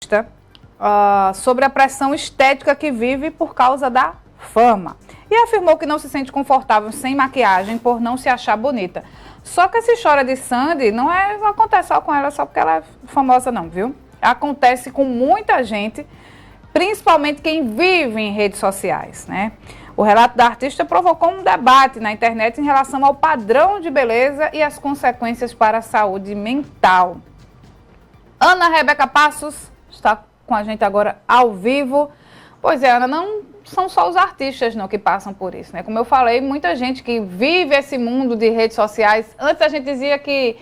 artista sobre a pressão estética que vive por causa da fama. E afirmou que não se sente confortável sem maquiagem por não se achar bonita. Só que essa história de Sandy não acontece só com ela, só porque ela é famosa não, viu? Acontece com muita gente, principalmente quem vive em redes sociais, né? O relato da artista provocou um debate na internet em relação ao padrão de beleza e as consequências para a saúde mental. Ana Rebeca Passos está com a gente agora ao vivo. Pois é, Ana, não são só os artistas não que passam por isso, né? Como eu falei, muita gente que vive esse mundo de redes sociais. Antes a gente dizia que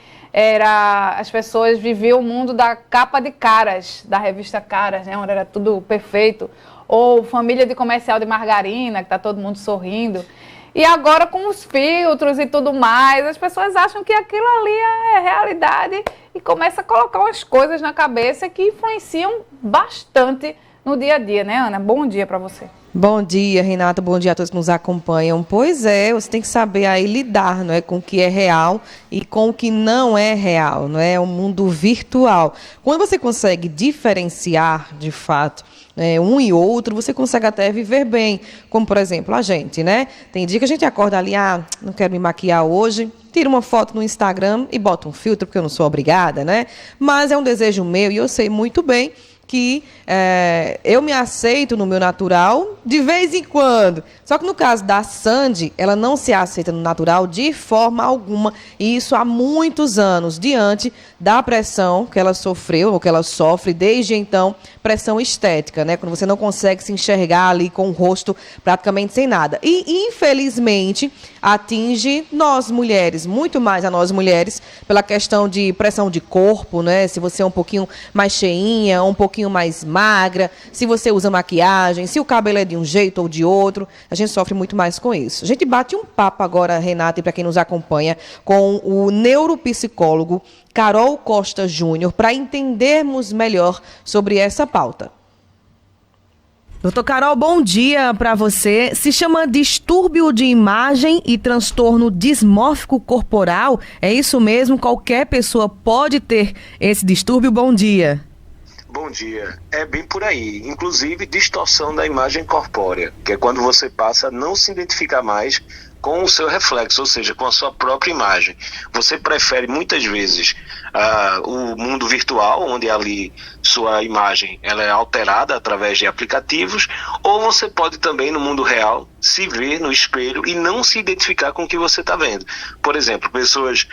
as pessoas viviam o mundo da capa de Caras, da revista Caras, né? Onde era tudo perfeito. Ou família de comercial de margarina, que tá todo mundo sorrindo. E agora com os filtros e tudo mais, as pessoas acham que aquilo ali é realidade e começam a colocar umas coisas na cabeça que influenciam bastante no dia a dia, né, Ana? Bom dia para você. Bom dia, Renata. Bom dia a todos que nos acompanham. Pois é, você tem que saber aí lidar, não é, com o que é real e com o que não é real, não é? O mundo virtual. Quando você consegue diferenciar, de fato, um e outro, você consegue até viver bem. Como, por exemplo, a gente, né? Tem dia que a gente acorda ali, não quero me maquiar hoje, tira uma foto no Instagram e bota um filtro, porque eu não sou obrigada, né? Mas é um desejo meu e eu sei muito bem que eu me aceito no meu natural de vez em quando. Só que no caso da Sandy, ela não se aceita no natural de forma alguma. E isso há muitos anos, diante da pressão que ela sofreu, ou que ela sofre desde então, pressão estética, né? Quando você não consegue se enxergar ali com o rosto praticamente sem nada. E, infelizmente, atinge nós mulheres, muito mais a nós mulheres, pela questão de pressão de corpo, né? Se você é um pouquinho mais cheinha, um pouquinho mais magra, se você usa maquiagem, se o cabelo é de um jeito ou de outro, a gente sofre muito mais com isso. A gente bate um papo agora, Renata, e para quem nos acompanha, com o neuropsicólogo Carol Costa Júnior, para entendermos melhor sobre essa pauta. Doutor Carol, bom dia para você. Se chama distúrbio de imagem e transtorno dismórfico corporal. É isso mesmo? Qualquer pessoa pode ter esse distúrbio? Bom dia. Bom dia. É bem por aí. Inclusive, distorção da imagem corpórea, que é quando você passa a não se identificar mais com o seu reflexo, ou seja, com a sua própria imagem. Você prefere muitas vezes o mundo virtual, onde ali sua imagem ela é alterada através de aplicativos, ou você pode também no mundo real se ver no espelho e não se identificar com o que você está vendo. Por exemplo, pessoas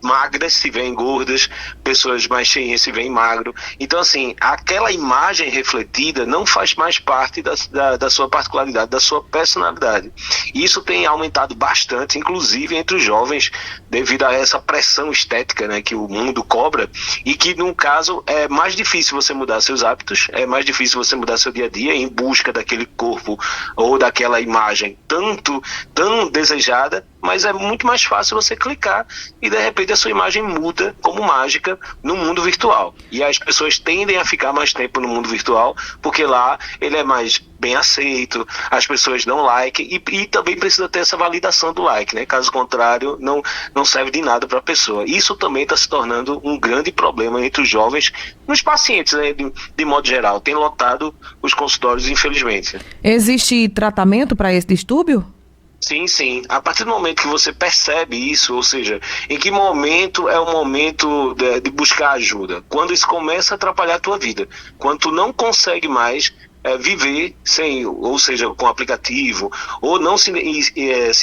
magras se veem gordas, pessoas mais cheinhas se veem magro. Então, assim, aquela imagem refletida não faz mais parte da sua particularidade, da sua personalidade. E isso tem aumentado bastante, inclusive entre os jovens, devido a essa pressão estética, né, que o mundo cobra, e que, no caso, é mais difícil você mudar seus hábitos, é mais difícil você mudar seu dia a dia em busca daquele corpo ou daquela imagem tão desejada, mas é muito mais fácil você clicar e, de repente, a sua imagem muda como mágica no mundo virtual. E as pessoas tendem a ficar mais tempo no mundo virtual, porque lá ele é mais bem aceito, as pessoas dão like e também precisa ter essa validação do like, né? Caso contrário, não serve de nada para a pessoa. Isso também está se tornando um grande problema entre os jovens, nos pacientes, né? De modo geral. Tem lotado os consultórios, infelizmente. Existe tratamento para esse distúrbio? Sim. A partir do momento que você percebe isso, ou seja, em que momento é o momento de buscar ajuda? Quando isso começa a atrapalhar a tua vida. Quando tu não consegue mais viver sem, ou seja, com aplicativo, ou não se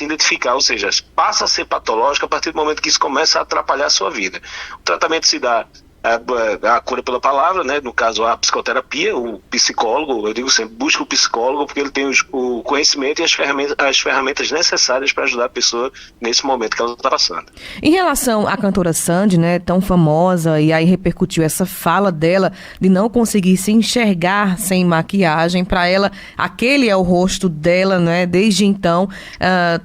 identificar, ou seja, passa a ser patológico a partir do momento que isso começa a atrapalhar a sua vida. O tratamento se dá a cura pela palavra, né? No caso a psicoterapia, o psicólogo, eu digo sempre, busca o psicólogo porque ele tem o conhecimento e as ferramentas necessárias para ajudar a pessoa nesse momento que ela está passando. Em relação à cantora Sandy, né, tão famosa, e aí repercutiu essa fala dela de não conseguir se enxergar sem maquiagem, para ela aquele é o rosto dela, né? Desde então,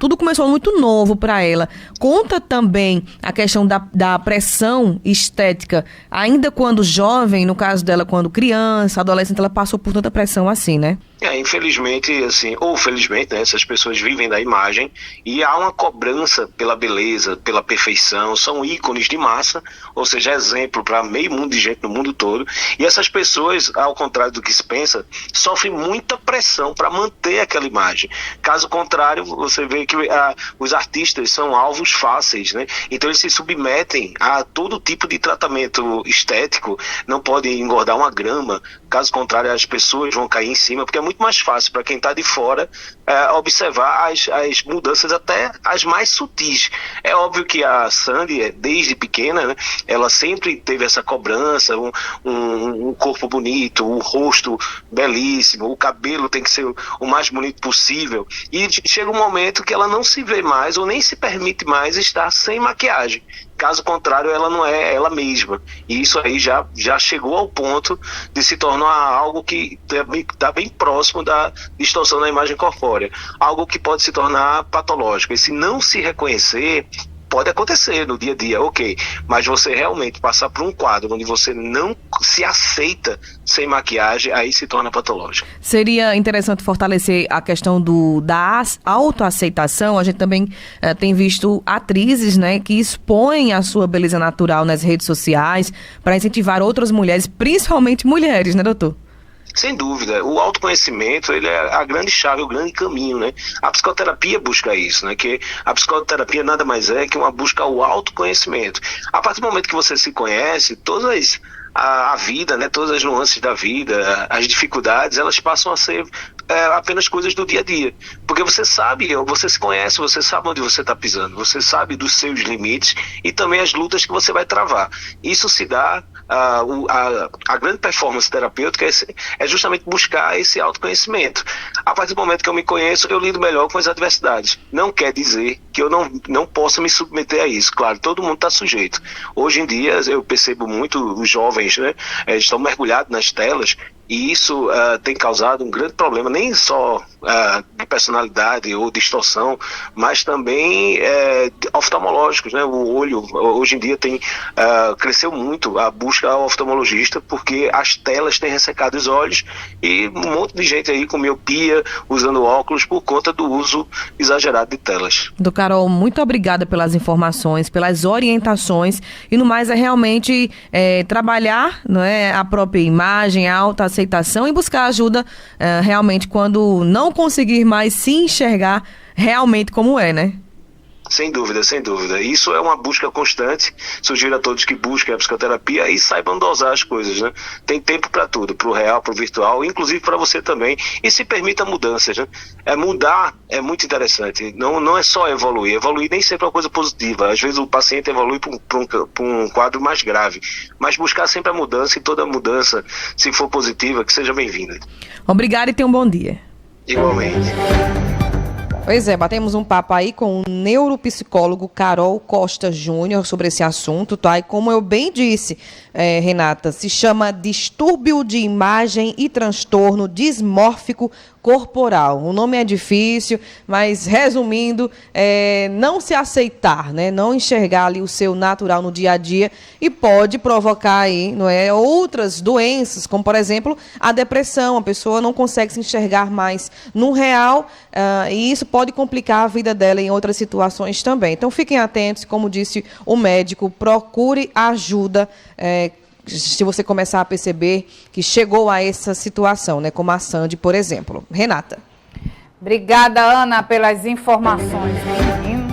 tudo começou muito novo para ela. Conta também a questão da pressão estética. Ainda quando jovem, no caso dela, quando criança, adolescente, ela passou por tanta pressão assim, né? Infelizmente, assim, ou felizmente, né, essas pessoas vivem da imagem e há uma cobrança pela beleza, pela perfeição, são ícones de massa, ou seja, exemplo para meio mundo de gente no mundo todo. E essas pessoas, ao contrário do que se pensa, sofrem muita pressão para manter aquela imagem. Caso contrário, você vê que os artistas são alvos fáceis, né? Então eles se submetem a todo tipo de tratamento estético, não podem engordar uma grama. Caso contrário, as pessoas vão cair em cima, porque é muito mais fácil para quem está de fora observar as mudanças, até as mais sutis. É óbvio que a Sandy, desde pequena, né, ela sempre teve essa cobrança, um corpo bonito, um rosto belíssimo, o cabelo tem que ser o mais bonito possível. E chega um momento que ela não se vê mais, ou nem se permite mais estar sem maquiagem. Caso contrário, ela não é ela mesma. E isso aí já chegou ao ponto de se tornar algo que está bem próximo da distorção da imagem corpórea. Algo que pode se tornar patológico. E se não se reconhecer, pode acontecer no dia a dia, ok. Mas você realmente passar por um quadro onde você não se aceita sem maquiagem, aí se torna patológico. Seria interessante fortalecer a questão da autoaceitação. A gente também tem visto atrizes, né, que expõem a sua beleza natural nas redes sociais para incentivar outras mulheres, principalmente mulheres, né, doutor? Sem dúvida, o autoconhecimento, ele é a grande chave, o grande caminho, né? A psicoterapia busca isso, né? Que a psicoterapia nada mais é que uma busca ao autoconhecimento. A partir do momento que você se conhece, a vida, né? Todas as nuances da vida, as dificuldades, elas passam a ser apenas coisas do dia a dia. Porque você sabe, você se conhece, você sabe onde você está pisando, você sabe dos seus limites e também as lutas que você vai travar. Isso se dá, a grande performance terapêutica é justamente buscar esse autoconhecimento. A partir do momento que eu me conheço, eu lido melhor com as adversidades. Não quer dizer que eu não possa me submeter a isso. Claro, todo mundo está sujeito. Hoje em dia, eu percebo muito os jovens, né, estão mergulhados nas telas, e isso tem causado um grande problema, nem só de personalidade ou distorção, mas também oftalmológicos, né? O olho, hoje em dia, cresceu muito a busca ao oftalmologista, porque as telas têm ressecado os olhos e um monte de gente aí com miopia, usando óculos por conta do uso exagerado de telas. Doutor Carol, muito obrigada pelas informações, pelas orientações, e no mais é realmente trabalhar, não é, a própria imagem, a autoaceitação e buscar ajuda realmente quando não conseguir mais se enxergar realmente como é, né? Sem dúvida, sem dúvida. Isso é uma busca constante. Sugiro a todos que busquem a psicoterapia e saibam dosar as coisas, né? Tem tempo para tudo, para o real, para o virtual, inclusive para você também. E se permita mudanças, né? Mudar é muito interessante. Não é só evoluir. Evoluir nem sempre é uma coisa positiva. Às vezes o paciente evolui para um quadro mais grave. Mas buscar sempre a mudança, e toda mudança, se for positiva, que seja bem-vinda. Obrigada e tenha um bom dia. Igualmente. Pois é, batemos um papo aí com o neuropsicólogo Carol Costa Júnior sobre esse assunto, tá? E como eu bem disse, Renata, se chama distúrbio de imagem e transtorno dismórfico corporal. O nome é difícil, mas resumindo, não se aceitar, né? Não enxergar ali o seu natural no dia a dia, e pode provocar aí, não é, outras doenças, como por exemplo a depressão. A pessoa não consegue se enxergar mais no real, e isso pode complicar a vida dela em outras situações também. Então fiquem atentos, como disse o médico, procure ajuda se você começar a perceber que chegou a essa situação, né, como a Sandy, por exemplo. Renata. Obrigada, Ana, pelas informações, menino.